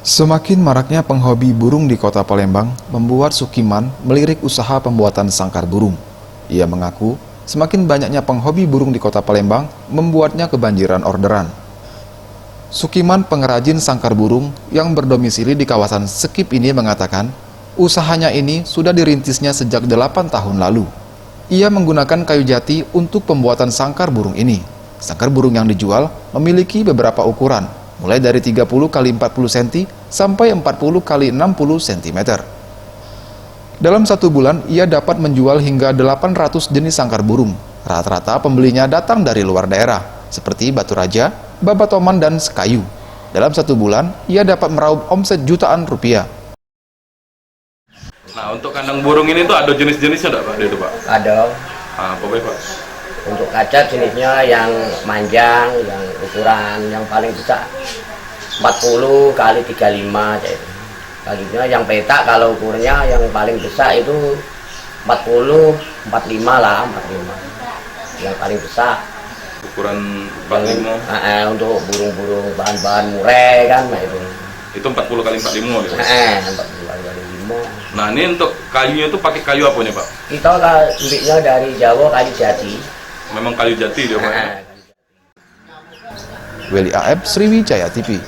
Semakin maraknya penghobi burung di kota Palembang membuat Sukiman melirik usaha pembuatan sangkar burung. Ia mengaku semakin banyaknya penghobi burung di kota Palembang membuatnya kebanjiran orderan. Sukiman, pengrajin sangkar burung yang berdomisili di kawasan Sekip ini mengatakan usahanya ini sudah dirintisnya sejak 8 tahun lalu. Ia menggunakan kayu jati untuk pembuatan sangkar burung ini. Sangkar burung yang dijual memiliki beberapa ukuran, mulai dari 30 x 40 cm sampai 40 x 60 cm. Dalam satu bulan, ia dapat menjual hingga 800 jenis sangkar burung. Rata-rata pembelinya datang dari luar daerah, seperti Batu Raja, Babatoman, dan Sekayu. Dalam satu bulan, ia dapat meraup omset jutaan rupiah. Nah, untuk kandang burung ini tuh ada jenis-jenisnya enggak, Pak? Itu, Pak? Ada. Apa, Pak? Untuk kaca jenisnya yang manjang, yang ukuran yang paling besar 40 x 35 jadi. Selanjutnya yang petak kalau ukurannya yang paling besar itu 40 45 lah, 45. Yang paling besar. Ukuran 45. Untuk burung-burung bahan-bahan murai kan nah itu. Itu 40 x 45 gitu. 40 x 45. Nah, ini untuk kayunya itu pakai kayu apa nih, Pak? Kita ambilnya dari Jawa, kayu jati. Memang kayu jati dia, Pak. Weli AF, Sriwijaya TV.